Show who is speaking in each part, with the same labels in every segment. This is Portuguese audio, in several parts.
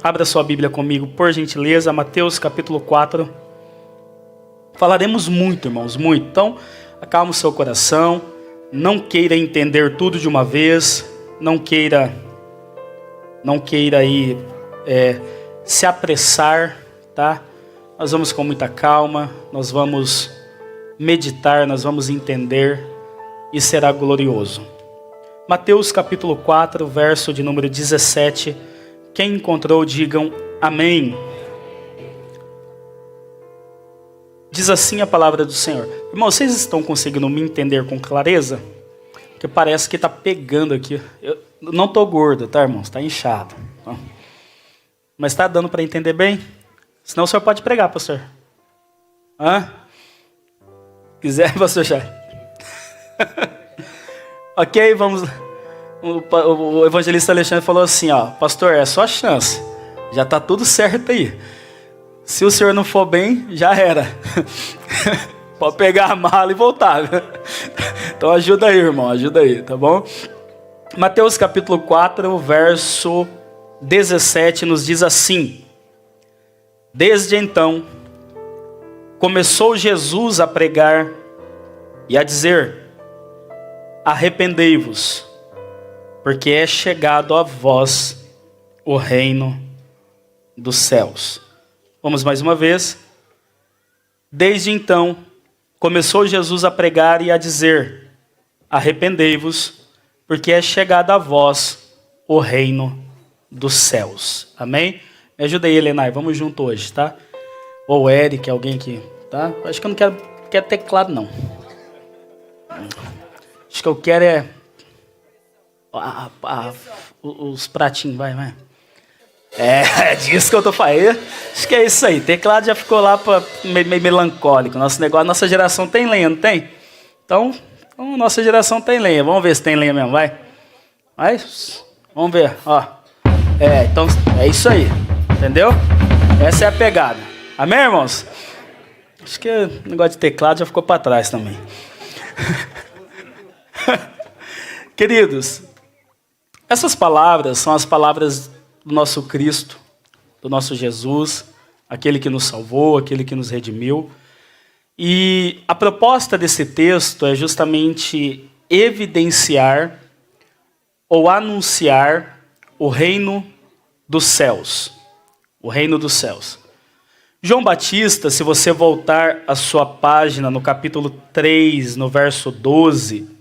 Speaker 1: Abra sua Bíblia comigo, por gentileza, Mateus capítulo 4. Falaremos muito, irmãos, muito. Então, acalma o seu coração. Não queira entender tudo de uma vez. Não queira aí se apressar, tá? Nós vamos com muita calma. Nós vamos meditar, nós vamos entender e será glorioso. Mateus capítulo 4, verso de número 17. Quem encontrou, digam amém. Diz assim a palavra do Senhor. Irmão, vocês estão conseguindo me entender com clareza? Porque parece que está pegando aqui. Eu não estou gordo, tá, irmão? Está inchado. Mas está dando para entender bem? Senão o senhor pode pregar, pastor. Quiser, pastor Jair? Ok, vamos... O evangelista Alexandre falou assim, ó, pastor, é só chance, já está tudo certo aí. Se o senhor não for bem, já era. Pode pegar a mala e voltar. Então ajuda aí, irmão, ajuda aí, tá bom? Mateus capítulo 4, verso 17 nos diz assim: Desde então, começou Jesus a pregar e a dizer: arrependei-vos, porque é chegado a vós o reino dos céus. Vamos mais uma vez. Desde então, começou Jesus a pregar e a dizer: arrependei-vos, porque é chegado a vós o reino dos céus. Amém? Me ajuda aí, Helenai, vamos junto hoje, tá? Ou o Eric, alguém que... tá? Acho que eu não quero teclado, não. Acho que eu quero é... os pratinhos, vai. É disso que eu tô falando. Acho que é isso aí. Teclado já ficou lá meio melancólico. Nosso negócio, nossa geração tem lenha, não tem? Então, nossa geração tem lenha. Vamos ver se tem lenha mesmo, vai. Vamos ver, ó. Então, é isso aí. Entendeu? Essa é a pegada. Amém, irmãos? Acho que o negócio de teclado já ficou para trás também. Queridos, essas palavras são as palavras do nosso Cristo, do nosso Jesus, aquele que nos salvou, aquele que nos redimiu. E a proposta desse texto é justamente evidenciar ou anunciar o reino dos céus. O reino dos céus. João Batista, se você voltar a sua página no capítulo 3, no verso 12...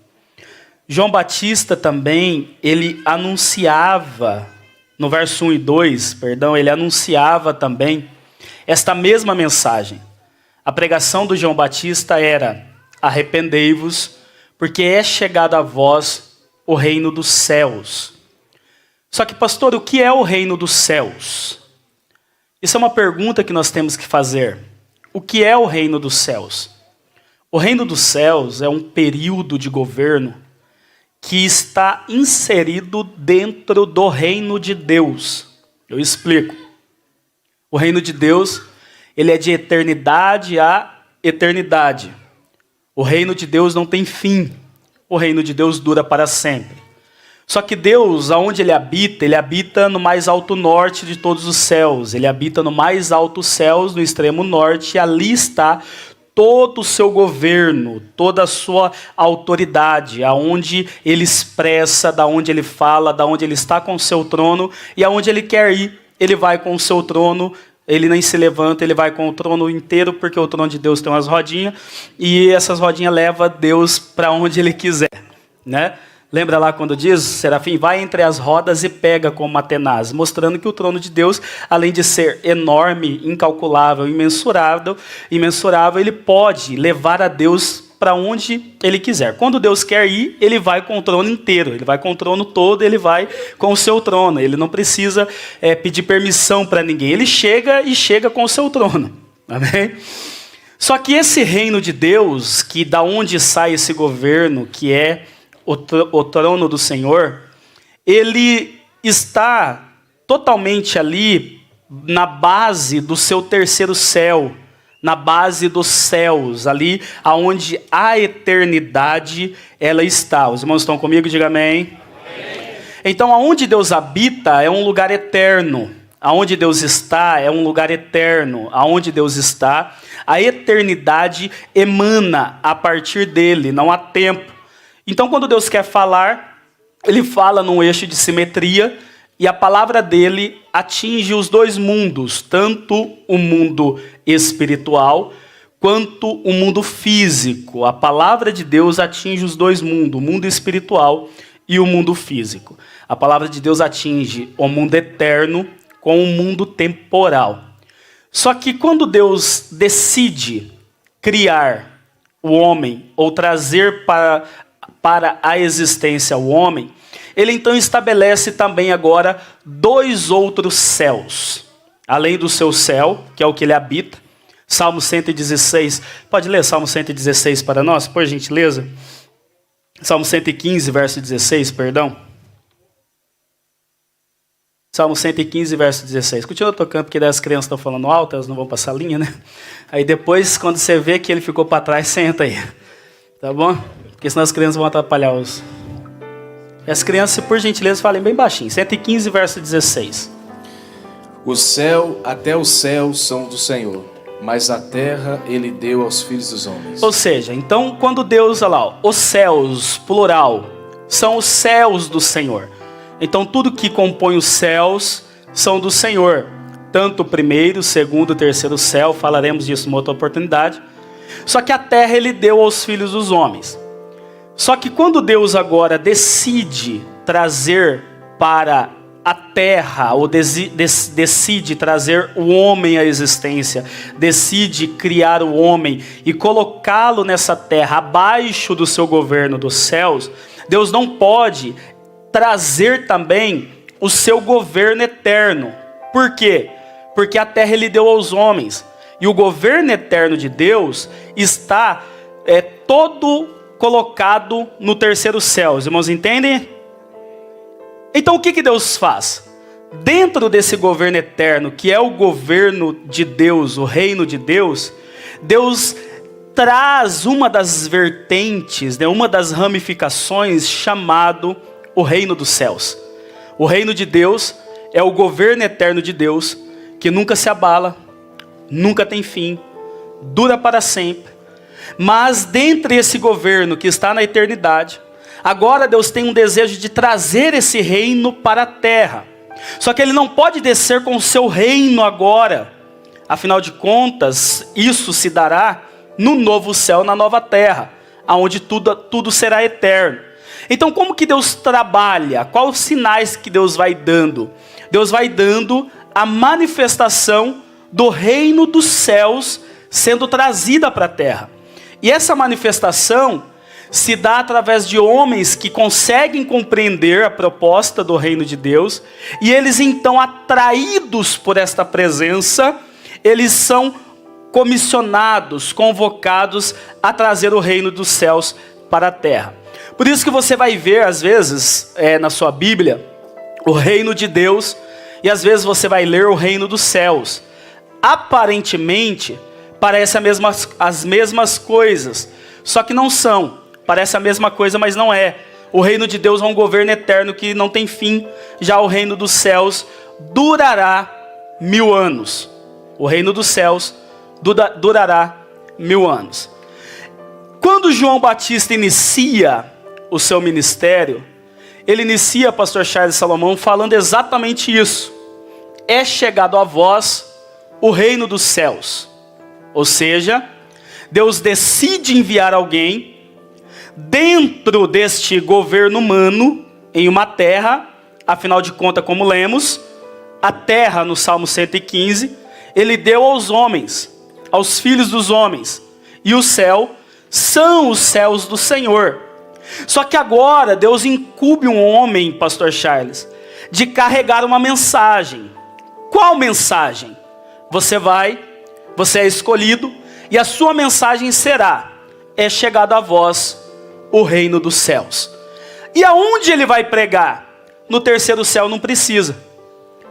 Speaker 1: João Batista também, ele anunciava, no verso 1 e 2, ele anunciava também esta mesma mensagem. A pregação do João Batista era: arrependei-vos, porque é chegado a vós o reino dos céus. Só que, pastor, o que é o reino dos céus? Isso é uma pergunta que nós temos que fazer. O que é o reino dos céus? O reino dos céus é um período de governo que está inserido dentro do reino de Deus. Eu explico. O reino de Deus, ele é de eternidade a eternidade. O reino de Deus não tem fim. O reino de Deus dura para sempre. Só que Deus, aonde ele habita no mais alto norte de todos os céus. Ele habita no mais altos céus, no extremo norte, e ali está todo o seu governo, toda a sua autoridade, aonde ele expressa, da onde ele fala, da onde ele está com o seu trono, e aonde ele quer ir, ele vai com o seu trono, ele nem se levanta, ele vai com o trono inteiro, porque o trono de Deus tem umas rodinhas, e essas rodinhas levam Deus para onde ele quiser, né? Lembra lá quando diz, Serafim, vai entre as rodas e pega com uma tenaz, mostrando que o trono de Deus, além de ser enorme, incalculável, imensurável, ele pode levar a Deus para onde ele quiser. Quando Deus quer ir, ele vai com o trono inteiro, ele vai com o trono todo, ele vai com o seu trono. Ele não precisa pedir permissão para ninguém, ele chega com o seu trono. Amém? Só que esse reino de Deus, que da onde sai esse governo, que é o trono do Senhor, ele está totalmente ali na base do seu terceiro céu, na base dos céus, ali aonde a eternidade ela está. Os irmãos estão comigo? Diga amém. Amém. Então, aonde Deus habita é um lugar eterno. aonde Deus está é um lugar eterno. Aonde Deus está, a eternidade emana a partir dele, não há tempo. Então, quando Deus quer falar, ele fala num eixo de simetria, e a palavra dele atinge os dois mundos, tanto o mundo espiritual quanto o mundo físico. A palavra de Deus atinge os dois mundos, o mundo espiritual e o mundo físico. A palavra de Deus atinge o mundo eterno com o mundo temporal. Só que quando Deus decide criar o homem, ou trazer para a existência o homem, ele então estabelece também agora dois outros céus. Além do seu céu, que é o que ele habita. Salmo 116, pode ler Salmo 116 para nós, por gentileza? Salmo 115, verso 16, perdão. Salmo 115, verso 16. Continua tocando, porque daí as crianças estão falando alto, elas não vão passar linha, né? Aí depois, quando você vê que ele ficou para trás, senta aí. Tá bom? Porque senão as crianças vão atrapalhar os... As crianças, por gentileza, falem bem baixinho. 115, verso 16.
Speaker 2: O céu, até os céus são do Senhor, mas a terra ele deu aos filhos dos homens.
Speaker 1: Ou seja, então quando Deus, olha lá, os céus, plural, são os céus do Senhor. Então tudo que compõe os céus são do Senhor. Tanto o primeiro, o segundo, o terceiro céu, falaremos disso em outra oportunidade. Só que a terra ele deu aos filhos dos homens. Só que quando Deus agora decide trazer para a terra, ou decide trazer o homem à existência, decide criar o homem e colocá-lo nessa terra, abaixo do seu governo dos céus, Deus não pode trazer também o seu governo eterno. Por quê? Porque a terra ele deu aos homens, e o governo eterno de Deus está todo colocado no terceiro céu. Os irmãos entendem? Então o que Deus faz? Dentro desse governo eterno, que é o governo de Deus, o reino de Deus, Deus traz uma das vertentes, uma das ramificações, chamado o reino dos céus. O reino de Deus é o governo eterno de Deus, que nunca se abala, nunca tem fim, dura para sempre. Mas dentre esse governo que está na eternidade, agora Deus tem um desejo de trazer esse reino para a terra. Só que ele não pode descer com o seu reino agora. Afinal de contas, isso se dará no novo céu, na nova terra, onde tudo será eterno. Então como que Deus trabalha? Quais os sinais que Deus vai dando? Deus vai dando a manifestação do reino dos céus sendo trazida para a terra. E essa manifestação se dá através de homens que conseguem compreender a proposta do reino de Deus, e eles então, atraídos por esta presença, eles são comissionados, convocados a trazer o reino dos céus para a terra. Por isso que você vai ver, às vezes, na sua Bíblia, o reino de Deus, e às vezes você vai ler o reino dos céus. Aparentemente, parece as mesmas coisas, só que não são. Parece a mesma coisa, mas não é. O reino de Deus é um governo eterno que não tem fim. Já o reino dos céus durará 1000 anos. O reino dos céus durará 1000 anos. Quando João Batista inicia o seu ministério, ele inicia, pastor Charles Salomão, falando exatamente isso. É chegado a vós o reino dos céus. Ou seja, Deus decide enviar alguém dentro deste governo humano, em uma terra, afinal de contas, como lemos, a terra no Salmo 115, ele deu aos homens, aos filhos dos homens, e o céu são os céus do Senhor. Só que agora Deus incumbe um homem, pastor Charles, de carregar uma mensagem. Qual mensagem? Você é escolhido, e a sua mensagem será: é chegado a vós o reino dos céus. E aonde ele vai pregar? No terceiro céu não precisa,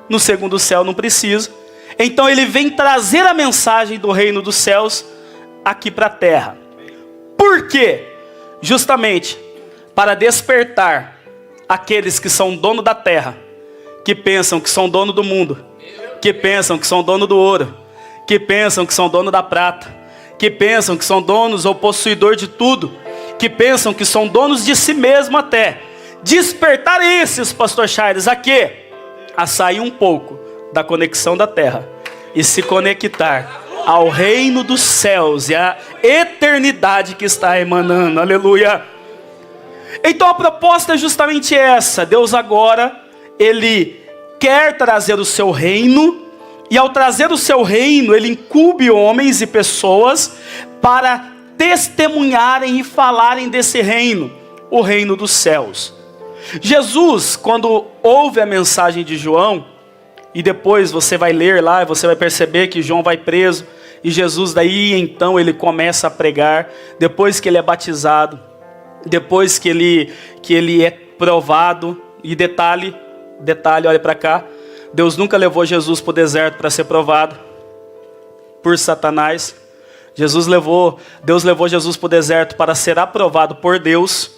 Speaker 1: no segundo céu não precisa. Então ele vem trazer a mensagem do reino dos céus aqui para a terra. Por quê? Justamente para despertar aqueles que são dono da terra, que pensam que são dono do mundo, que pensam que são dono do ouro, que pensam que são dono da prata, que pensam que são donos ou possuidor de tudo, que pensam que são donos de si mesmo até. Despertar esses, pastor Charles, a quê? A sair um pouco da conexão da terra e se conectar ao reino dos céus e à eternidade que está emanando, aleluia. Então a proposta é justamente essa. Deus agora, Ele quer trazer o seu reino, e ao trazer o seu reino, Ele incube homens e pessoas para testemunharem e falarem desse reino, o reino dos céus. Jesus, quando ouve a mensagem de João, e depois você vai ler lá, e você vai perceber que João vai preso, e Jesus daí então ele começa a pregar, depois que ele é batizado, depois que ele é provado, e detalhe, olha para cá, Deus nunca levou Jesus para o deserto para ser provado por Satanás. Deus levou Jesus para o deserto para ser aprovado por Deus.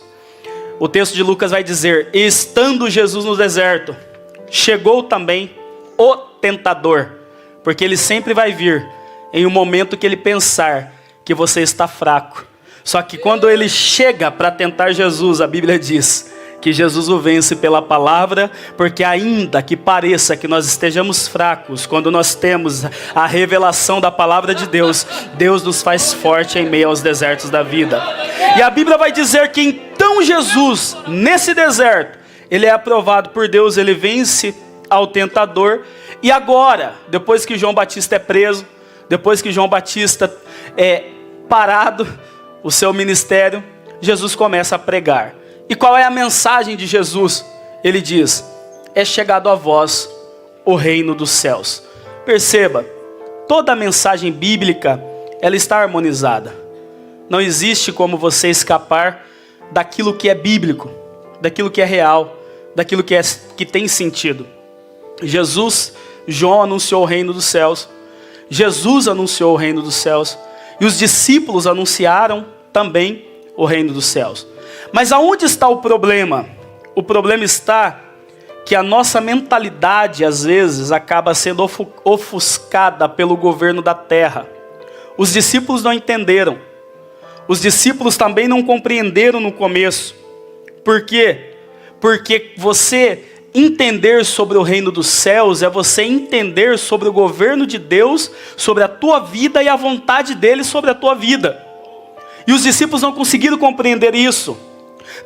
Speaker 1: O texto de Lucas vai dizer, estando Jesus no deserto, chegou também o tentador, porque ele sempre vai vir em um momento que ele pensar que você está fraco. Só que quando ele chega para tentar Jesus, a Bíblia diz que Jesus o vence pela palavra, porque ainda que pareça que nós estejamos fracos, quando nós temos a revelação da palavra de Deus, Deus nos faz forte em meio aos desertos da vida. E a Bíblia vai dizer que então Jesus, nesse deserto, ele é aprovado por Deus, ele vence ao tentador. E agora, depois que João Batista é preso, depois que João Batista é parado o seu ministério, Jesus começa a pregar. E qual é a mensagem de Jesus? Ele diz, é chegado a vós o reino dos céus. Perceba, toda a mensagem bíblica, ela está harmonizada. Não existe como você escapar daquilo que é bíblico, daquilo que é real, daquilo que tem sentido. João anunciou o reino dos céus, Jesus anunciou o reino dos céus, e os discípulos anunciaram também o reino dos céus. Mas aonde está o problema? O problema está que a nossa mentalidade, às vezes, acaba sendo ofuscada pelo governo da terra. Os discípulos não entenderam. Os discípulos também não compreenderam no começo. Por quê? Porque você entender sobre o reino dos céus é você entender sobre o governo de Deus, sobre a tua vida e a vontade dele sobre a tua vida. E os discípulos não conseguiram compreender isso.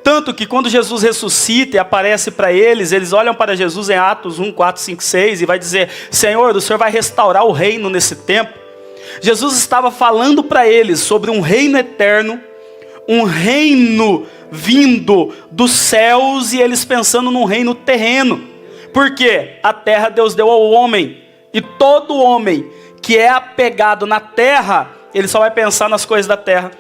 Speaker 1: Tanto que quando Jesus ressuscita e aparece para eles olham para Jesus em Atos 1, 4, 5, 6 e vai dizer, Senhor, o Senhor vai restaurar o reino nesse tempo. Jesus estava falando para eles sobre um reino eterno, um reino vindo dos céus, e eles pensando num reino terreno. Por quê? A terra Deus deu ao homem, e todo homem que é apegado na terra, ele só vai pensar nas coisas da terra.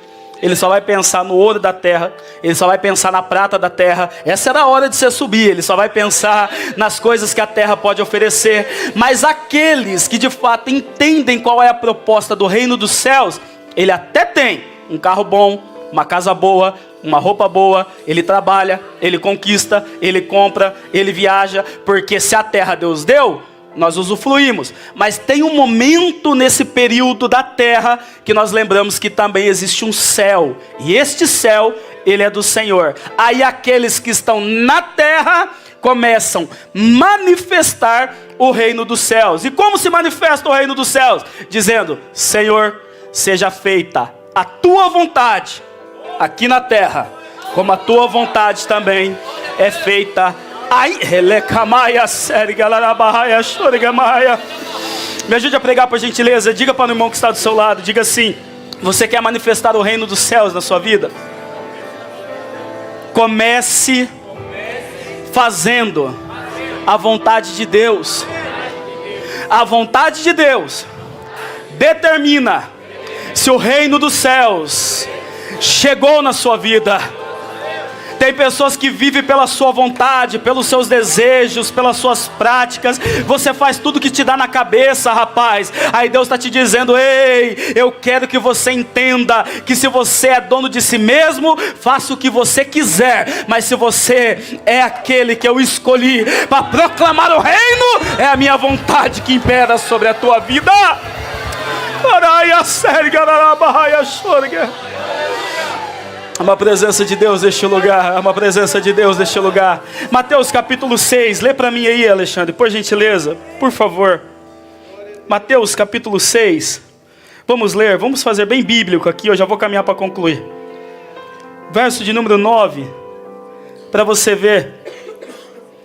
Speaker 1: Ele só vai pensar no ouro da terra, ele só vai pensar na prata da terra. Essa era a hora de você subir, ele só vai pensar nas coisas que a terra pode oferecer. Mas aqueles que de fato entendem qual é a proposta do reino dos céus, ele até tem um carro bom, uma casa boa, uma roupa boa, ele trabalha, ele conquista, ele compra, ele viaja, porque se a terra Deus deu, nós usufruímos. Mas tem um momento nesse período da terra que nós lembramos que também existe um céu, e este céu, ele é do Senhor. Aí aqueles que estão na terra começam a manifestar o reino dos céus. E como se manifesta o reino dos céus? Dizendo, Senhor, seja feita a tua vontade aqui na terra, como a tua vontade também é feita. Ai, me ajude a pregar, por gentileza. Diga para o irmão que está do seu lado, diga assim, você quer manifestar o reino dos céus na sua vida? Comece fazendo a vontade de Deus. A vontade de Deus determina se o reino dos céus chegou na sua vida. Tem pessoas que vivem pela sua vontade, pelos seus desejos, pelas suas práticas. Você faz tudo que te dá na cabeça, rapaz. Aí Deus está te dizendo: ei, eu quero que você entenda que se você é dono de si mesmo, faça o que você quiser. Mas se você é aquele que eu escolhi para proclamar o reino, é a minha vontade que impera sobre a tua vida. Há uma presença de Deus neste lugar. Há uma presença de Deus neste lugar. Mateus capítulo 6. Lê para mim aí, Alexandre, por gentileza. Por favor. Mateus capítulo 6. Vamos ler. Vamos fazer bem bíblico aqui. Eu já vou caminhar para concluir. Verso de número 9. Para você ver.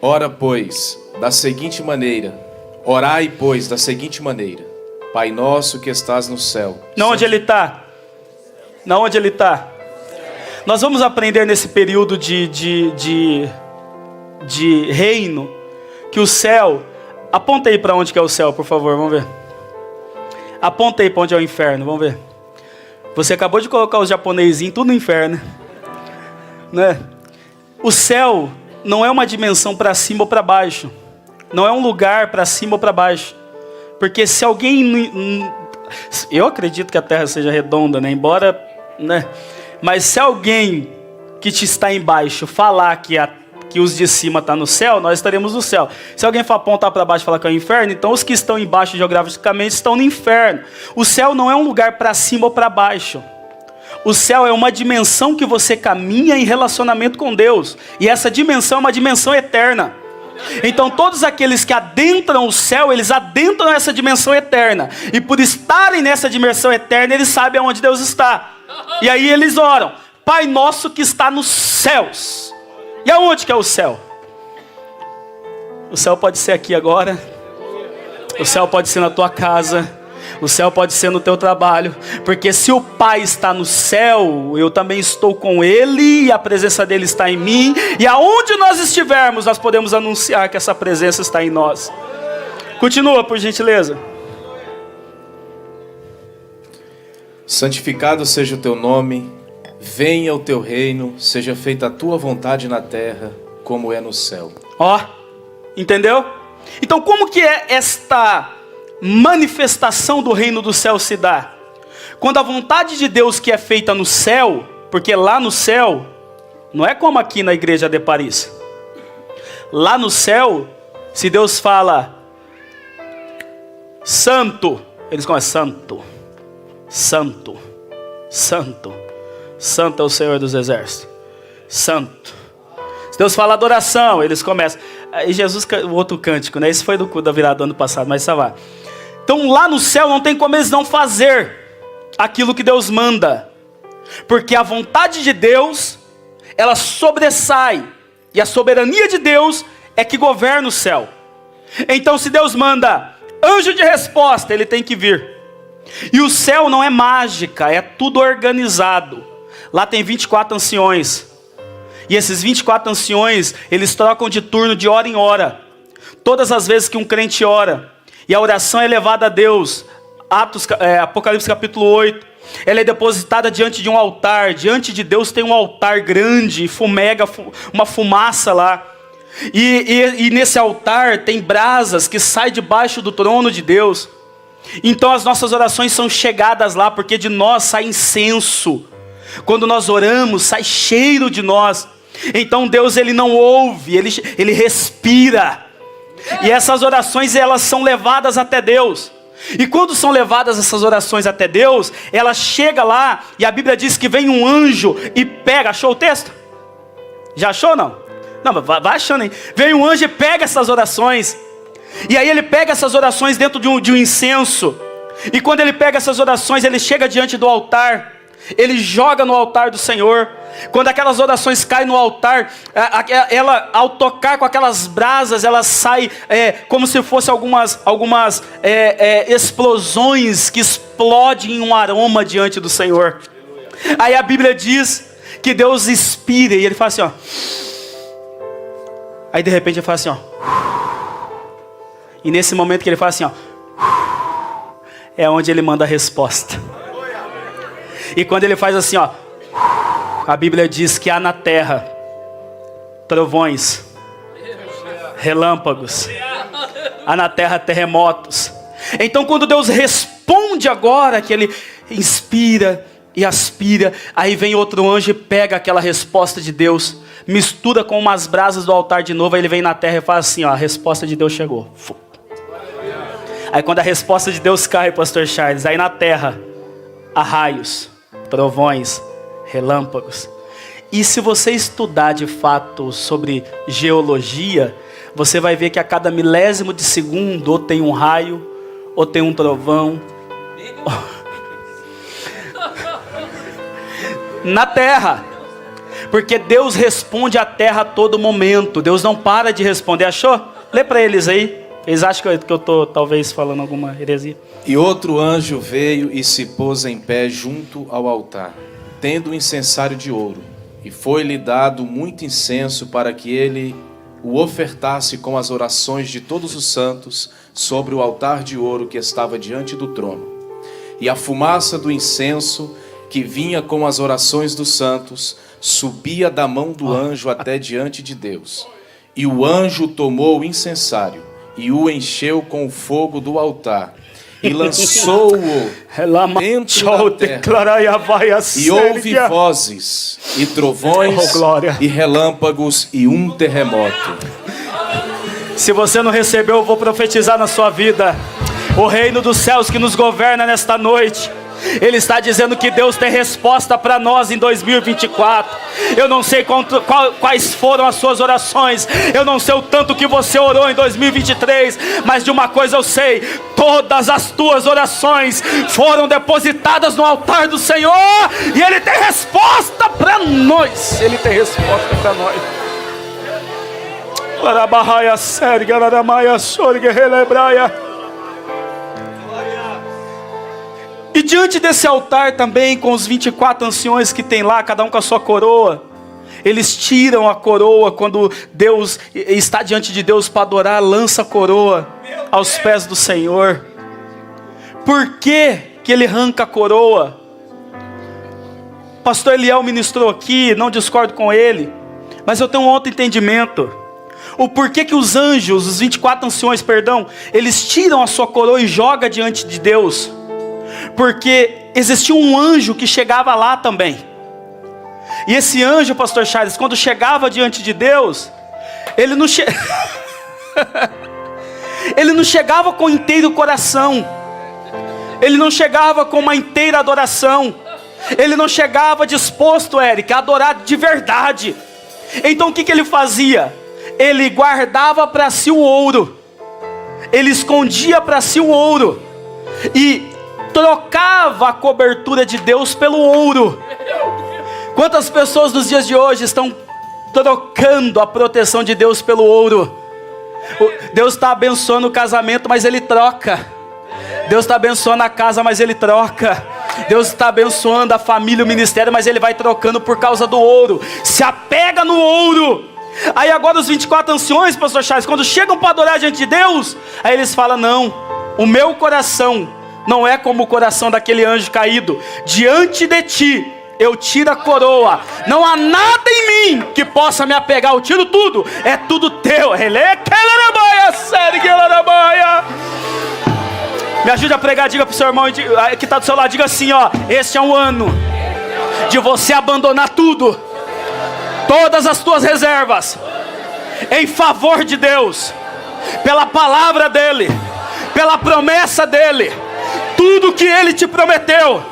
Speaker 2: Ora, pois, da seguinte maneira. Orai, pois, da seguinte maneira. Pai nosso que estás no céu.
Speaker 1: Na onde ele está? Na onde ele está? Nós vamos aprender nesse período de reino, que o céu... Aponta aí para onde que é o céu, por favor, vamos ver. Aponta aí para onde é o inferno, vamos ver. Você acabou de colocar os japonesinhos tudo no inferno, né? O céu não é uma dimensão para cima ou para baixo. Não é um lugar para cima ou para baixo. Porque se alguém... Eu acredito que a terra seja redonda, né? Embora... né? Mas se alguém que te está embaixo falar que os de cima estão no céu, nós estaremos no céu. Se alguém for apontar para baixo e falar que é o inferno, então os que estão embaixo geograficamente estão no inferno. O céu não é um lugar para cima ou para baixo. O céu é uma dimensão que você caminha em relacionamento com Deus. E essa dimensão é uma dimensão eterna. Então todos aqueles que adentram o céu, eles adentram essa dimensão eterna. E por estarem nessa dimensão eterna, eles sabem aonde Deus está. E aí eles oram: Pai nosso que está nos céus. E aonde que é o céu? O céu pode ser aqui agora. O céu pode ser na tua casa. O céu pode ser no teu trabalho. Porque se o Pai está no céu, eu também estou com Ele, e a presença dEle está em mim. E aonde nós estivermos, nós podemos anunciar que essa presença está em nós. Continua, por gentileza.
Speaker 2: Santificado seja o teu nome, venha o teu reino, seja feita a tua vontade na terra, como é no céu.
Speaker 1: Ó, entendeu? Então como que é esta manifestação do reino do céu se dá? Quando a vontade de Deus que é feita no céu, porque lá no céu, não é como aqui na igreja de Paris. Lá no céu, se Deus fala santo, eles começam santo. Santo, santo, santo é o Senhor dos exércitos. Santo. Se Deus fala adoração, eles começam. E Jesus, o outro cântico, né? Esse foi da virada do ano passado, mas isso vai. Então lá no céu não tem como eles não fazer aquilo que Deus manda. Porque a vontade de Deus, ela sobressai. E a soberania de Deus é que governa o céu. Então se Deus manda anjo de resposta, ele tem que vir. E o céu não é mágica, é tudo organizado. Lá tem 24 anciões. E esses 24 anciões, eles trocam de turno de hora em hora. Todas as vezes que um crente ora, e a oração é levada a Deus, Apocalipse capítulo 8, ela é depositada diante de um altar. Diante de Deus tem um altar grande, fumega uma fumaça lá. E nesse altar tem brasas que saem debaixo do trono de Deus. Então as nossas orações são chegadas lá, porque de nós sai incenso. Quando nós oramos, sai cheiro de nós. Então Deus, ele não ouve, ele respira. E essas orações, elas são levadas até Deus. E quando são levadas essas orações até Deus, ela chega lá, e a Bíblia diz que vem um anjo e pega. Achou o texto? Já achou ou não? Não, vai achando aí. Vem um anjo e pega essas orações. E aí ele pega essas orações dentro de um incenso. E quando ele pega essas orações, ele chega diante do altar. Ele joga no altar do Senhor. Quando aquelas orações caem no altar, ela, ao tocar com aquelas brasas, ela sai como se fosse algumas explosões que explodem em um aroma diante do Senhor. Aí a Bíblia diz que Deus inspira e ele fala assim, ó. Aí de repente ele fala assim, ó. E nesse momento que ele fala assim, ó, é onde ele manda a resposta. E quando ele faz assim, ó, a Bíblia diz que há na terra trovões, relâmpagos, há na terra terremotos. Então quando Deus responde agora, que Ele inspira e aspira, aí vem outro anjo e pega aquela resposta de Deus, mistura com umas brasas do altar de novo, aí ele vem na terra e faz assim, ó, a resposta de Deus chegou. Aí quando a resposta de Deus cai, pastor Charles, aí na terra há raios, trovões, relâmpagos. E se você estudar de fato sobre geologia, você vai ver que a cada milésimo de segundo ou tem um raio, ou tem um trovão. Na terra. Porque Deus responde à terra a todo momento. Deus não para de responder. Achou? Lê para eles aí. Eles acham que eu estou talvez falando alguma heresia.
Speaker 2: E outro anjo veio e se pôs em pé junto ao altar, tendo um incensário de ouro. E foi-lhe dado muito incenso para que ele o ofertasse com as orações de todos os santos sobre o altar de ouro que estava diante do trono. E a fumaça do incenso que vinha com as orações dos santos subia da mão do anjo até diante de Deus. E o anjo tomou o incensário e o encheu com o fogo do altar e lançou-o dentro da terra. E houve vozes e trovões e relâmpagos e um terremoto.
Speaker 1: Se você não recebeu, eu vou profetizar na sua vida. O reino dos céus que nos governa nesta noite, Ele está dizendo que Deus tem resposta para nós em 2024. Eu não sei quais foram as suas orações, eu não sei o tanto que você orou em 2023, mas de uma coisa eu sei: todas as tuas orações foram depositadas no altar do Senhor, e Ele tem resposta para nós. Ele tem resposta para nós. E diante desse altar também, com os 24 anciões que tem lá, cada um com a sua coroa, eles tiram a coroa quando Deus está diante de Deus para adorar, lança a coroa aos pés do Senhor. Por que ele arranca a coroa? Pastor Eliel ministrou aqui, não discordo com ele, mas eu tenho um outro entendimento. O porquê que os anjos, os 24 anciões, eles tiram a sua coroa e jogam diante de Deus? Porque existia um anjo que chegava lá também. E esse anjo, pastor Charles, quando chegava diante de Deus, ele não chegava com inteiro coração. Ele não chegava com uma inteira adoração. Ele não chegava disposto, Eric, a adorar de verdade. Então o que ele fazia? Ele guardava para si o ouro. Ele escondia para si o ouro. E trocava a cobertura de Deus pelo ouro. Quantas pessoas nos dias de hoje estão trocando a proteção de Deus pelo ouro? Deus está abençoando o casamento, mas Ele troca. Deus está abençoando a casa, mas Ele troca. Deus está abençoando a família, o ministério, mas Ele vai trocando por causa do ouro. Se apega no ouro. Aí agora os 24 anciões, pastor Charles, quando chegam para adorar diante de Deus, aí eles falam: não, o meu coração não é como o coração daquele anjo caído. Diante de ti eu tiro a coroa. Não há nada em mim que possa me apegar. Eu tiro tudo. É tudo teu. Me ajude a pregar. Diga para o seu irmão que está do seu lado. Diga assim, ó: este é um ano de você abandonar tudo, todas as tuas reservas, em favor de Deus, pela palavra dEle, pela promessa dEle. Tudo que Ele te prometeu,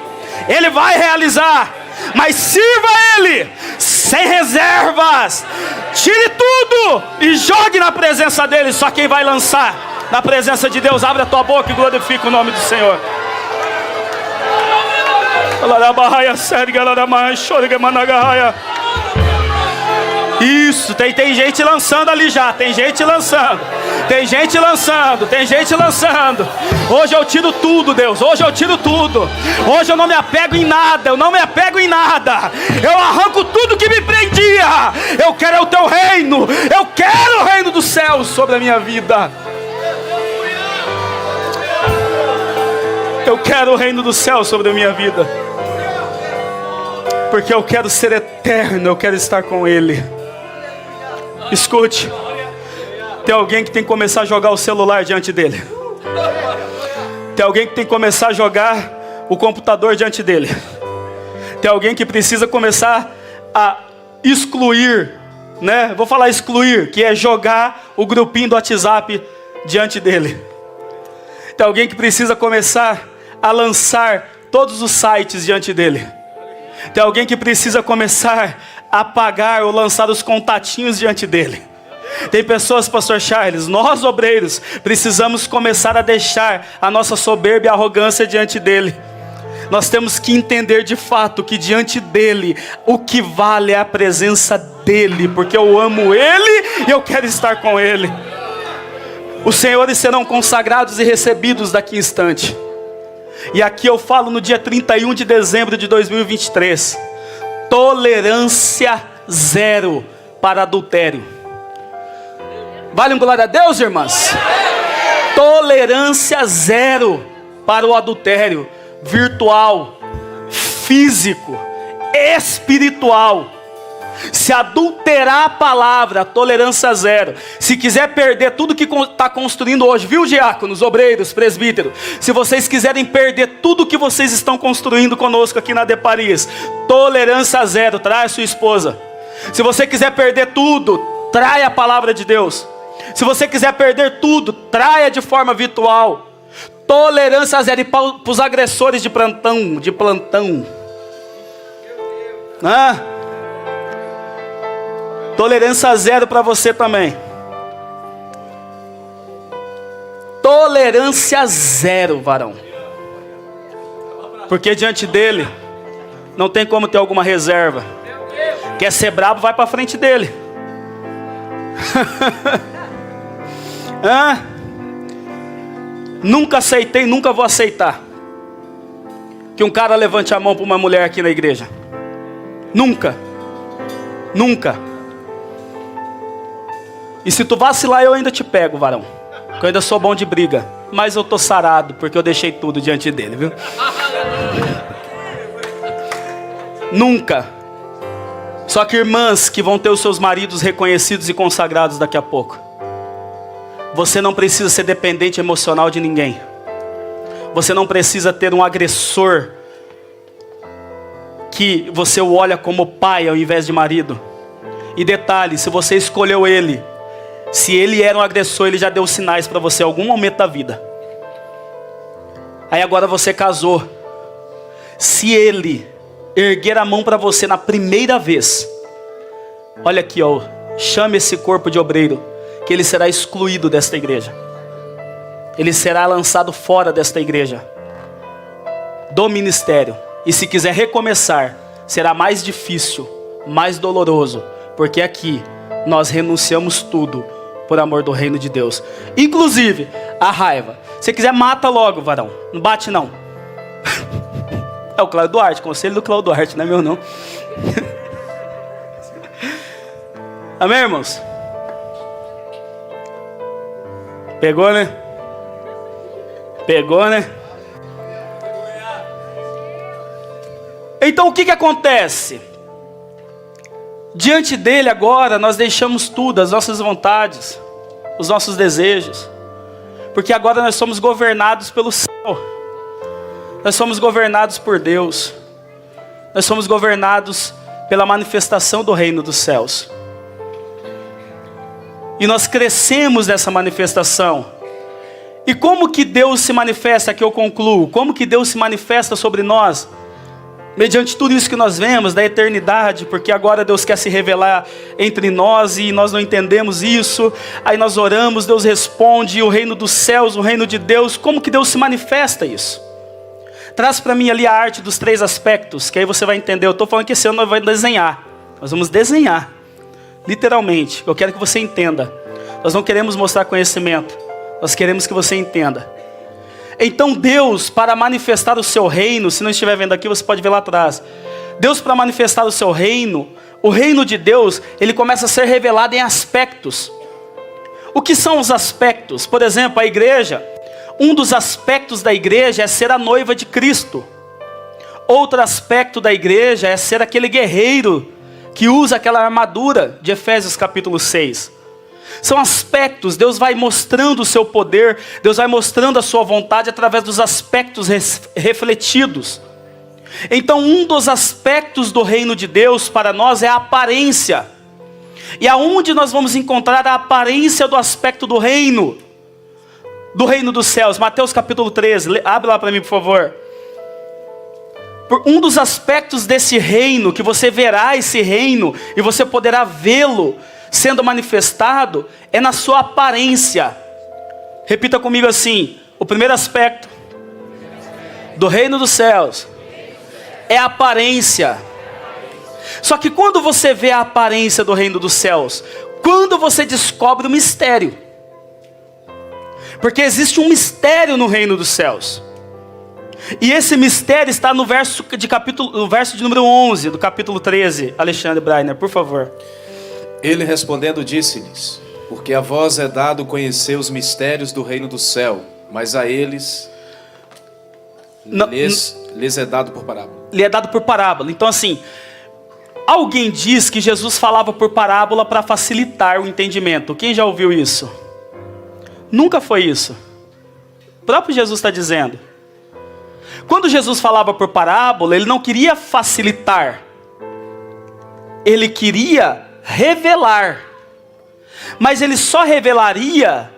Speaker 1: Ele vai realizar. Mas sirva Ele sem reservas. Tire tudo e jogue na presença dEle. Só quem vai lançar na presença de Deus. Abre a tua boca e glorifica o nome do Senhor. Isso, tem gente lançando ali já. Tem gente lançando. Hoje eu tiro tudo, Deus. Hoje eu tiro tudo. Hoje eu não me apego em nada. Eu arranco tudo que me prendia. Eu quero o teu reino. Eu quero o reino dos céus sobre a minha vida. Eu quero o reino dos céus sobre a minha vida. Porque eu quero ser eterno. Eu quero estar com Ele. Escute. Tem alguém que tem que começar a jogar o celular diante dele. Tem alguém que tem que começar a jogar o computador diante dele. Tem alguém que precisa começar a excluir, né? Vou falar excluir, que é jogar o grupinho do WhatsApp diante dele. Tem alguém que precisa começar a lançar todos os sites diante dele. Tem alguém que precisa começar a apagar ou lançar os contatinhos diante dele. Tem pessoas, pastor Charles, nós obreiros, precisamos começar a deixar a nossa soberba e arrogância diante dele. Nós temos que entender de fato que diante dele, o que vale é a presença dele, porque eu amo ele e eu quero estar com ele. Os senhores serão consagrados e recebidos daqui a instante. E aqui eu falo no dia 31 de dezembro de 2023. Tolerância zero para adultério. Vale um glória a Deus, irmãs? Tolerância zero para o adultério. Virtual, físico, espiritual. Se adulterar a palavra, tolerância zero. Se quiser perder tudo que está construindo hoje, viu, diáconos, obreiros, presbíteros? Se vocês quiserem perder tudo que vocês estão construindo conosco aqui na Deparias, tolerância zero, traz sua esposa. Se você quiser perder tudo, traia a palavra de Deus. Se você quiser perder tudo, traia de forma virtual. Tolerância zero. E para os agressores de plantão. Tolerância zero para você também. Tolerância zero, varão. Porque diante dele não tem como ter alguma reserva. Quer ser brabo, vai para frente dele. Nunca aceitei, nunca vou aceitar que um cara levante a mão para uma mulher aqui na igreja. Nunca. E se tu vacilar, eu ainda te pego, varão. Porque eu ainda sou bom de briga. Mas eu tô sarado, porque eu deixei tudo diante dele, viu? Nunca. Só que irmãs que vão ter os seus maridos reconhecidos e consagrados daqui a pouco. Você não precisa ser dependente emocional de ninguém. Você não precisa ter um agressor que você o olha como pai ao invés de marido. E detalhe, se você escolheu ele, se ele era um agressor, ele já deu sinais para você em algum momento da vida. Aí agora você casou. Se ele erguer a mão para você na primeira vez, olha aqui, ó, chame esse corpo de obreiro, que ele será excluído desta igreja. Ele será lançado fora desta igreja, do ministério. E se quiser recomeçar, será mais difícil, mais doloroso, porque aqui nós renunciamos tudo por amor do reino de Deus, inclusive a raiva. Se quiser, mata logo, varão, não bate não. É o Cláudio Duarte, conselho do Cláudio Duarte, não é meu não. Amém, irmãos? Pegou, né? Pegou, né? Então o que acontece? Diante dele agora nós deixamos tudo, as nossas vontades, os nossos desejos. Porque agora nós somos governados pelo céu. Nós somos governados por Deus. Nós somos governados pela manifestação do reino dos céus. E nós crescemos nessa manifestação. E como que Deus se manifesta, que eu concluo? Como que Deus se manifesta sobre nós? Mediante tudo isso que nós vemos da eternidade, porque agora Deus quer se revelar entre nós e nós não entendemos isso. Aí nós oramos, Deus responde, o reino dos céus, o reino de Deus. Como que Deus se manifesta isso? Traz para mim ali a arte dos 3 aspectos, que aí você vai entender. Eu estou falando que esse ano nós vamos desenhar. Nós vamos desenhar, literalmente. Eu quero que você entenda. Nós não queremos mostrar conhecimento. Nós queremos que você entenda. Então Deus, para manifestar o seu reino, se não estiver vendo aqui, você pode ver lá atrás. Deus, para manifestar o seu reino, o reino de Deus, ele começa a ser revelado em aspectos. O que são os aspectos? Por exemplo, a igreja, um dos aspectos da igreja é ser a noiva de Cristo. Outro aspecto da igreja é ser aquele guerreiro que usa aquela armadura de Efésios capítulo 6. São aspectos, Deus vai mostrando o seu poder, Deus vai mostrando a sua vontade através dos aspectos refletidos. Então, um dos aspectos do reino de Deus para nós é a aparência. E aonde nós vamos encontrar a aparência do aspecto do reino dos céus? Mateus capítulo 13, abre lá para mim, por favor. Um dos aspectos desse reino, que você verá esse reino, e você poderá vê-lo sendo manifestado, é na sua aparência. Repita comigo assim: o primeiro aspecto do reino dos céus é a aparência. Só que quando você vê a aparência do reino dos céus, quando você descobre o mistério, porque existe um mistério no reino dos céus, e esse mistério está no verso de número 11, do capítulo 13. Alexandre Breiner, por favor.
Speaker 2: Ele respondendo disse-lhes: porque a vós é dado conhecer os mistérios do reino do céu, mas a eles lhes é dado por parábola.
Speaker 1: Lhe é dado por parábola. Então assim, alguém diz que Jesus falava por parábola para facilitar o entendimento. Quem já ouviu isso? Nunca foi isso. O próprio Jesus está dizendo. Quando Jesus falava por parábola, ele não queria facilitar. Ele queria revelar. Mas ele só revelaria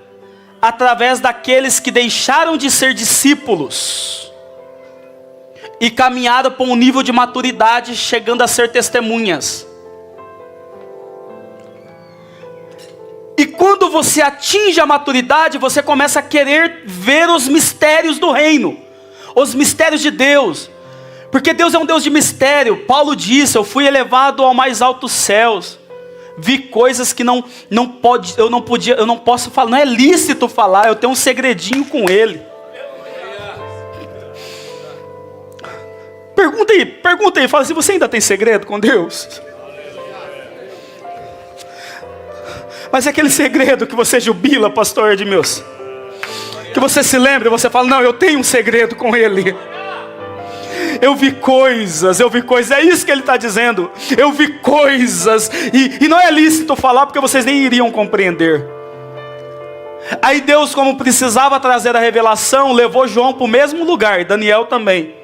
Speaker 1: através daqueles que deixaram de ser discípulos e caminharam para um nível de maturidade, chegando a ser testemunhas. E quando você atinge a maturidade, você começa a querer ver os mistérios do reino, os mistérios de Deus, porque Deus é um Deus de mistério. Paulo disse: eu fui elevado ao mais altos céus, vi coisas que eu não posso falar, não é lícito falar, eu tenho um segredinho com Ele. Pergunta aí, fala assim: você ainda tem segredo com Deus? Mas é aquele segredo que você jubila, pastor Edmilson, que você se lembra e você fala: não, eu tenho um segredo com Ele. Eu vi coisas, é isso que ele está dizendo. Eu vi coisas, e não é lícito falar porque vocês nem iriam compreender. Aí Deus, como precisava trazer a revelação, levou João para o mesmo lugar, Daniel também.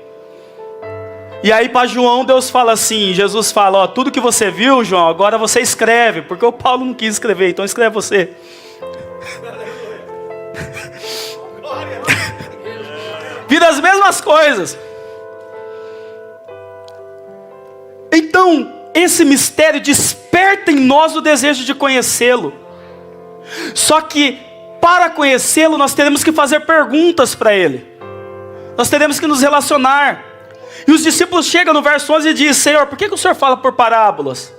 Speaker 1: E aí para João Deus fala assim, Jesus fala: ó, tudo que você viu, João, agora você escreve, porque o Paulo não quis escrever, então escreve você. Vira as mesmas coisas. Então, esse mistério desperta em nós o desejo de conhecê-lo. Só que, para conhecê-lo, nós teremos que fazer perguntas para ele. Nós teremos que nos relacionar. E os discípulos chegam no verso 11 e dizem: Senhor, por que o Senhor fala por parábolas?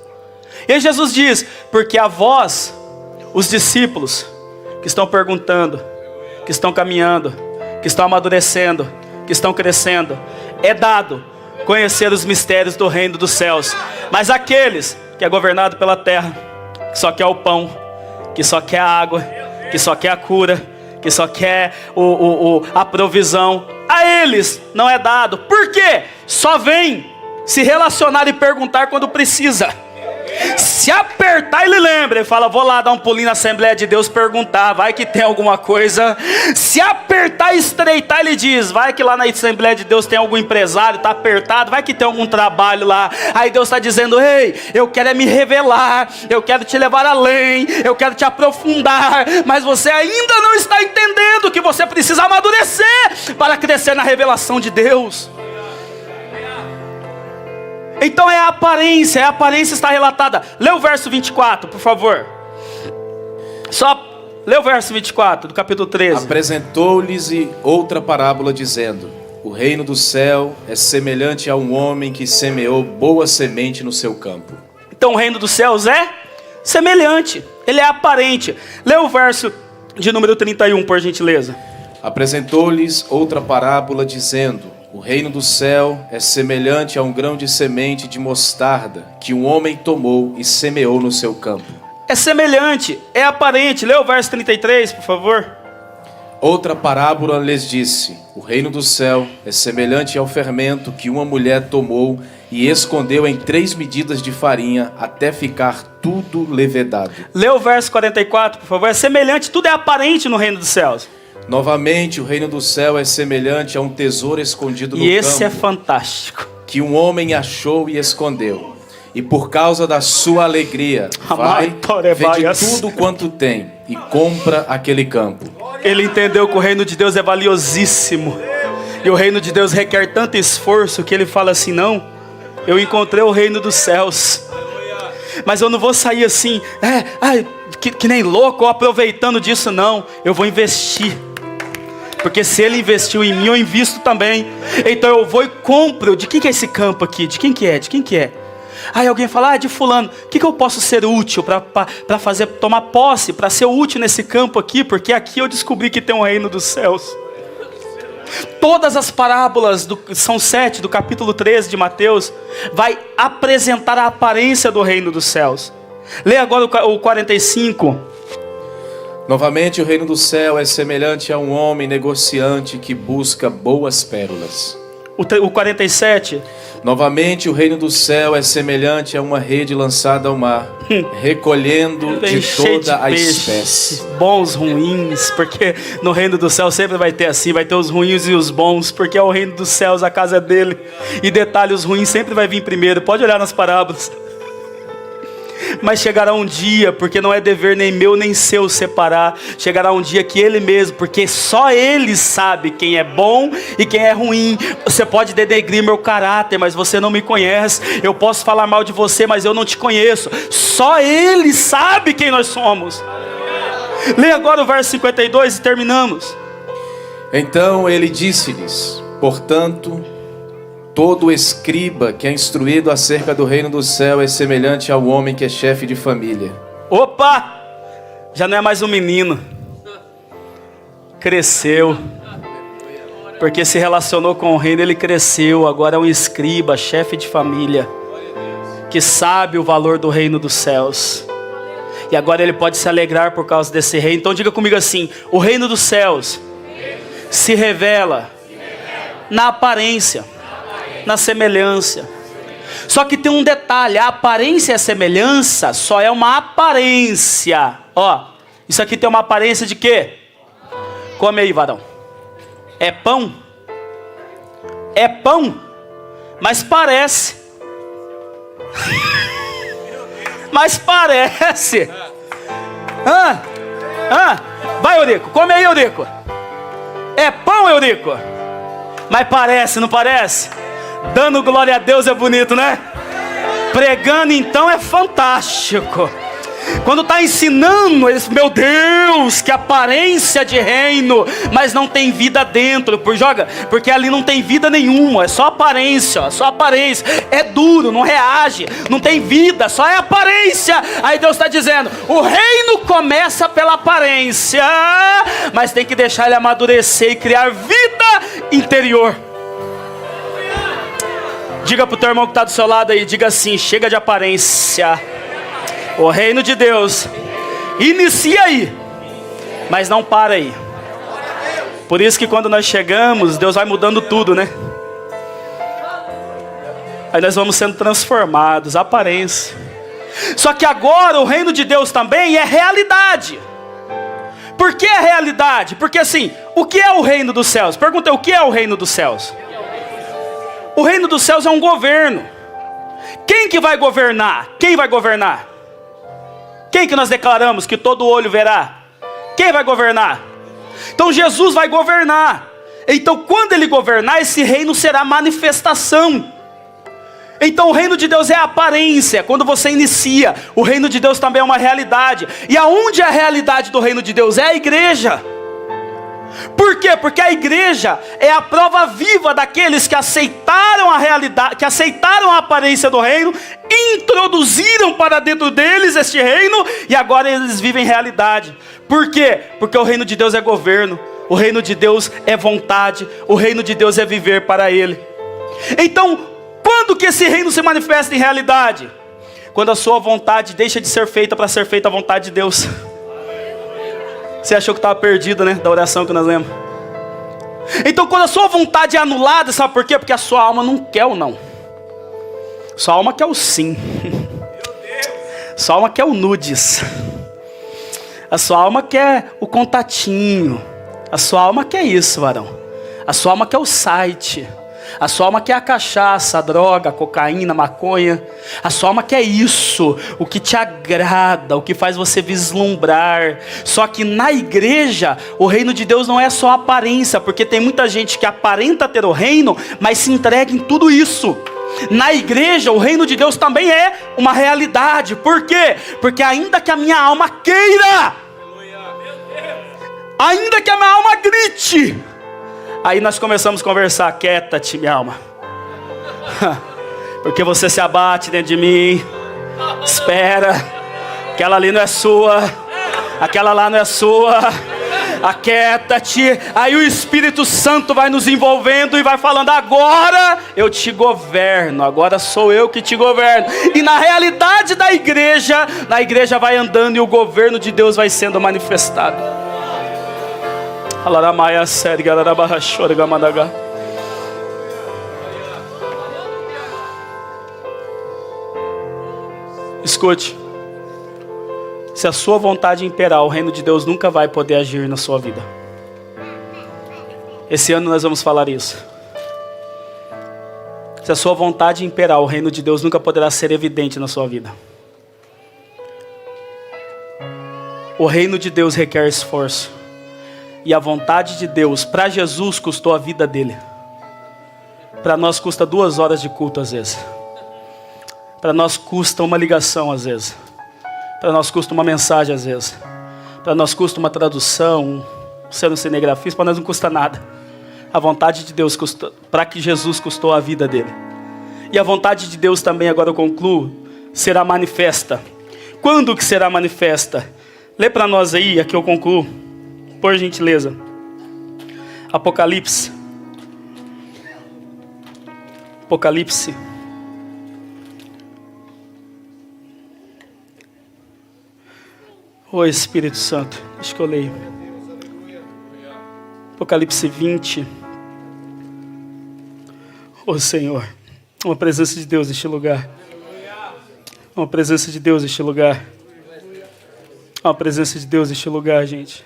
Speaker 1: E aí Jesus diz: porque a vós, os discípulos, que estão perguntando, que estão caminhando, que estão amadurecendo, que estão crescendo, é dado conhecer os mistérios do reino dos céus. Mas aqueles que é governado pela terra, que só quer o pão, que só quer a água, que só quer a cura, que só quer a provisão, a eles não é dado. Por quê? Só vem se relacionar e perguntar quando precisa. Se apertar, ele lembra, ele fala: vou lá dar um pulinho na Assembleia de Deus perguntar, vai que tem alguma coisa. Se apertar e estreitar, ele diz: vai que lá na Assembleia de Deus tem algum empresário, está apertado, vai que tem algum trabalho lá. Aí Deus está dizendo: ei, eu quero me revelar, eu quero te levar além, eu quero te aprofundar, mas você ainda não está entendendo que você precisa amadurecer para crescer na revelação de Deus. Então a aparência está relatada. Lê o verso 24, por favor. Só lê o verso 24 do capítulo 13.
Speaker 2: Apresentou-lhes outra parábola dizendo: o reino do céu é semelhante a um homem que semeou boa semente no seu campo.
Speaker 1: Então o reino dos céus é semelhante, ele é aparente. Lê o verso de número 31, por gentileza.
Speaker 2: Apresentou-lhes outra parábola dizendo: o reino do céu é semelhante a um grão de semente de mostarda que um homem tomou e semeou no seu campo.
Speaker 1: É semelhante, é aparente. Lê o verso 33, por favor.
Speaker 2: Outra parábola lhes disse: o reino do céu é semelhante ao fermento que uma mulher tomou e escondeu em 3 medidas de farinha até ficar tudo levedado.
Speaker 1: Lê o verso 44, por favor. É semelhante, tudo é aparente no reino dos céus.
Speaker 2: Novamente, o reino do céu é semelhante a um tesouro escondido no campo.
Speaker 1: E esse é fantástico.
Speaker 2: Que um homem achou e escondeu. E por causa da sua alegria, vai, vende tudo quanto tem e compra aquele campo.
Speaker 1: Ele entendeu que o reino de Deus é valiosíssimo. E o reino de Deus requer tanto esforço que ele fala assim: não, eu encontrei o reino dos céus. Mas eu não vou sair assim, que nem louco, aproveitando disso, não. Eu vou investir. Porque se ele investiu em mim, eu invisto também. Então eu vou e compro. De quem que é esse campo aqui? De quem que é? De quem que é? Aí alguém fala, de fulano. O que eu posso ser útil para fazer, tomar posse, para ser útil nesse campo aqui? Porque aqui eu descobri que tem um reino dos céus. Todas as parábolas, são 7 do capítulo 13 de Mateus, vai apresentar a aparência do reino dos céus. Lê agora o 45.
Speaker 2: Novamente, o reino do céu é semelhante a um homem negociante que busca boas pérolas.
Speaker 1: O 47.
Speaker 2: Novamente, o reino do céu é semelhante a uma rede lançada ao mar, recolhendo de toda a espécie.
Speaker 1: Bons, ruins, porque no reino do céu sempre vai ter assim, vai ter os ruins e os bons, porque é o reino dos céus, a casa dele. E detalhe, os ruins sempre vai vir primeiro, pode olhar nas parábolas. Mas chegará um dia, porque não é dever nem meu nem seu separar. Chegará um dia que ele mesmo, porque só ele sabe quem é bom e quem é ruim. Você pode denegrir meu caráter, mas você não me conhece. Eu posso falar mal de você, mas eu não te conheço. Só ele sabe quem nós somos. Lê agora o verso 52 e terminamos.
Speaker 2: Então ele disse-lhes: portanto, todo escriba que é instruído acerca do reino do céu é semelhante ao homem que é chefe de família.
Speaker 1: Opa! Já não é mais um menino. Cresceu. Porque se relacionou com o reino, ele cresceu. Agora é um escriba, chefe de família, que sabe o valor do reino dos céus. E agora ele pode se alegrar por causa desse reino. Então diga comigo assim: o reino dos céus se revela na aparência, na semelhança. Só que tem um detalhe: a aparência e a semelhança só é uma aparência. Ó, isso aqui tem uma aparência de quê? Come aí, varão. É pão? É pão, mas parece. Mas parece. Vai, Eurico, come aí, Eurico. É pão, Eurico, mas parece, não parece? Dando glória a Deus é bonito, né? Pregando então é fantástico. Quando está ensinando, eles, meu Deus, que aparência de reino, mas não tem vida dentro. Porque ali não tem vida nenhuma, é só aparência, só aparência. É duro, não reage, não tem vida, só é aparência. Aí Deus está dizendo: o reino começa pela aparência, mas tem que deixar ele amadurecer e criar vida interior. Diga para o teu irmão que está do seu lado aí, diga assim: chega de aparência. O reino de Deus inicia aí, mas não para aí. Por isso que quando nós chegamos, Deus vai mudando tudo, né? Aí nós vamos sendo transformados, aparência. Só que agora o reino de Deus também é realidade. Por que é realidade? Porque assim, o que é o reino dos céus? Perguntei, o que é o reino dos céus? O reino dos céus é um governo. Quem que vai governar? Quem vai governar? Quem que nós declaramos que todo olho verá? Quem vai governar? Então Jesus vai governar. Então quando ele governar, esse reino será manifestação. Então o reino de Deus é a aparência. Quando você inicia, o reino de Deus também é uma realidade. E aonde é a realidade do reino de Deus? É a igreja. Por quê? Porque a igreja é a prova viva daqueles que aceitaram a realidade, que aceitaram a aparência do reino, introduziram para dentro deles este reino e agora eles vivem realidade. Por quê? Porque o reino de Deus é governo, o reino de Deus é vontade, o reino de Deus é viver para ele. Então, quando que esse reino se manifesta em realidade? Quando a sua vontade deixa de ser feita para ser feita a vontade de Deus. Você achou que estava perdido, né? Da oração que nós lemos. Então quando a sua vontade é anulada, sabe por quê? Porque a sua alma não quer o não. Sua alma quer o sim. Sua alma quer o nudes. A sua alma quer o contatinho. A sua alma quer isso, varão. A sua alma quer o site. A sua alma quer a cachaça, a droga, a cocaína, a maconha. A sua alma quer isso, o que te agrada, o que faz você vislumbrar. Só que na igreja, o reino de Deus não é só aparência, porque tem muita gente que aparenta ter o reino, mas se entrega em tudo isso. Na igreja, o reino de Deus também é uma realidade. Por quê? Porque ainda que a minha alma queira, ainda que a minha alma grite, aí nós começamos a conversar. Quieta-te, minha alma, porque você se abate dentro de mim. Espera, aquela ali não é sua, aquela lá não é sua. Aquieta-te. Aí o Espírito Santo vai nos envolvendo e vai falando: agora eu te governo, agora sou eu que te governo. E na realidade da igreja, na igreja vai andando e o governo de Deus vai sendo manifestado. Escute, se a sua vontade imperar, o reino de Deus nunca vai poder agir na sua vida. Esse ano nós vamos falar isso. Se a sua vontade imperar, o reino de Deus nunca poderá ser evidente na sua vida. O reino de Deus requer esforço. E a vontade de Deus, para Jesus, custou a vida dele. Para nós custa 2 horas de culto às vezes. Para nós custa uma ligação às vezes. Para nós custa uma mensagem às vezes. Para nós custa uma tradução, ser um cinegrafista, para nós não custa nada. A vontade de Deus custou, para que Jesus custou a vida dele. E a vontade de Deus também, agora eu concluo, será manifesta. Quando que será manifesta? Lê para nós aí, aqui eu concluo, por gentileza. Apocalipse. Apocalipse. Ô Espírito Santo, deixa que eu leio. Apocalipse 20. Ô Senhor, uma presença de Deus neste lugar. Uma presença de Deus neste lugar. Uma presença de Deus neste lugar, gente.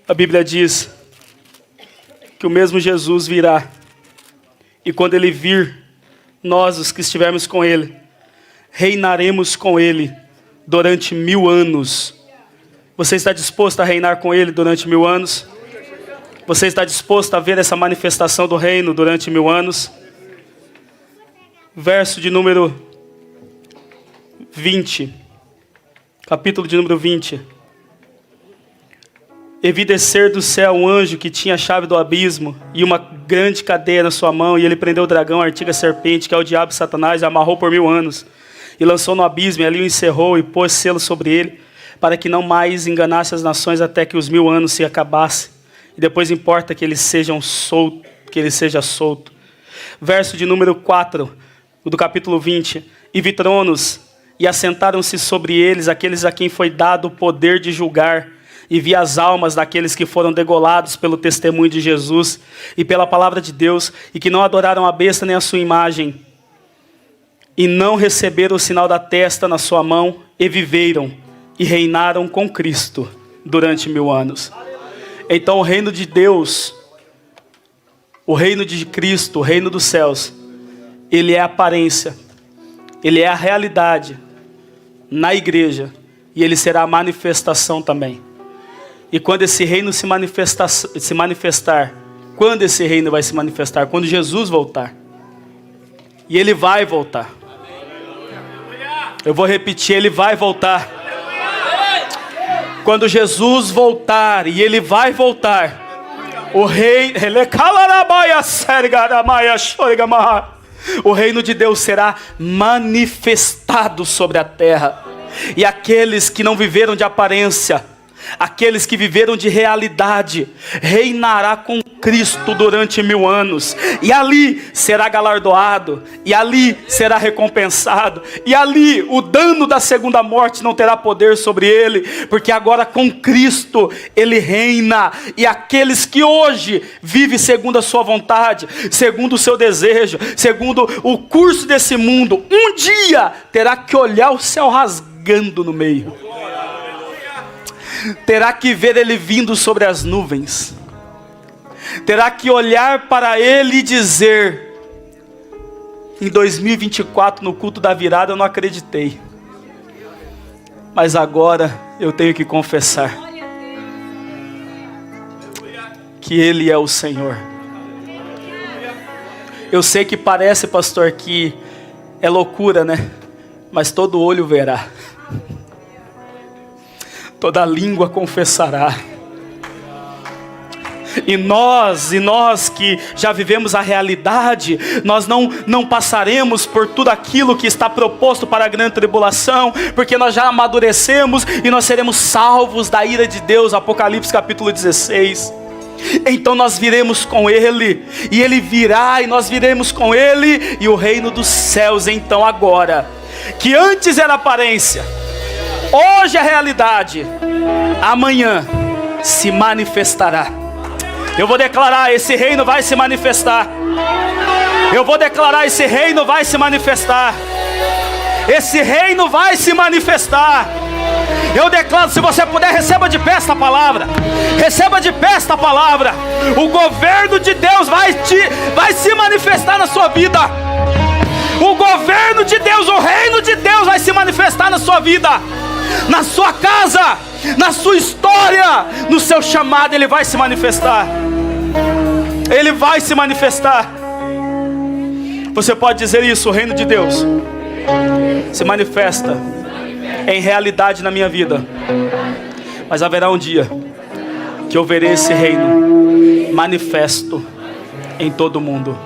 Speaker 1: A Bíblia diz que o mesmo Jesus virá. E quando Ele vir, nós, os que estivermos com Ele, reinaremos com Ele durante 1000 anos. Você está disposto a reinar com Ele durante 1000 anos? Você está disposto a ver essa manifestação do reino durante 1000 anos? Verso de número 20. Capítulo de número 20. E vi descer do céu um anjo que tinha a chave do abismo e uma grande cadeia na sua mão, e ele prendeu o dragão, a antiga serpente, que é o diabo e Satanás, e amarrou por 1000 anos. E lançou no abismo, e ali o encerrou, e pôs selo sobre ele, para que não mais enganasse as nações até que os 1000 anos se acabassem. E depois importa que ele seja solto. Verso de número 4, do capítulo 20. E vi tronos, e assentaram-se sobre eles aqueles a quem foi dado o poder de julgar. E vi as almas daqueles que foram degolados pelo testemunho de Jesus e pela palavra de Deus, e que não adoraram a besta nem a sua imagem, e não receberam o sinal da testa na sua mão, e viveram e reinaram com Cristo durante 1000 anos. Então o reino de Deus, o reino de Cristo, o reino dos céus, ele é a aparência, ele é a realidade na igreja, e ele será a manifestação também. E quando esse reino se manifestar, quando esse reino vai se manifestar? Quando Jesus voltar. E ele vai voltar. Eu vou repetir, ele vai voltar. Quando Jesus voltar, e ele vai voltar, o reino de Deus será manifestado sobre a terra. E aqueles que não viveram de aparência, aqueles que viveram de realidade, reinará com Cristo durante 1000 anos, e ali será galardoado, e ali será recompensado, e ali o dano da segunda morte não terá poder sobre ele, porque agora com Cristo ele reina, e aqueles que hoje vivem segundo a sua vontade, segundo o seu desejo, segundo o curso desse mundo, um dia terá que olhar o céu rasgando no meio, terá que ver ele vindo sobre as nuvens, terá que olhar para ele e dizer: em 2024, no culto da virada, eu não acreditei, mas agora eu tenho que confessar que ele é o Senhor. Eu sei que parece, pastor, que é loucura, né? Mas todo olho verá, toda língua confessará. E nós que já vivemos a realidade, nós não passaremos por tudo aquilo que está proposto para a grande tribulação, porque nós já amadurecemos e nós seremos salvos da ira de Deus, Apocalipse capítulo 16. Então nós viremos com ele, e ele virá, e nós viremos com ele, e o reino dos céus, então agora, que antes era aparência, hoje é realidade, amanhã se manifestará. Eu vou declarar: esse reino vai se manifestar. Eu vou declarar: esse reino vai se manifestar. Esse reino vai se manifestar. Eu declaro, se você puder, receba de pé esta palavra. Receba de pé esta palavra. O governo de Deus vai se manifestar na sua vida. O governo de Deus, o reino de Deus vai se manifestar na sua vida, na sua casa, na sua história, no seu chamado. Ele vai se manifestar. Ele vai se manifestar. Você pode dizer isso: o reino de Deus se manifesta em realidade na minha vida, mas haverá um dia que eu verei esse reino manifesto em todo o mundo.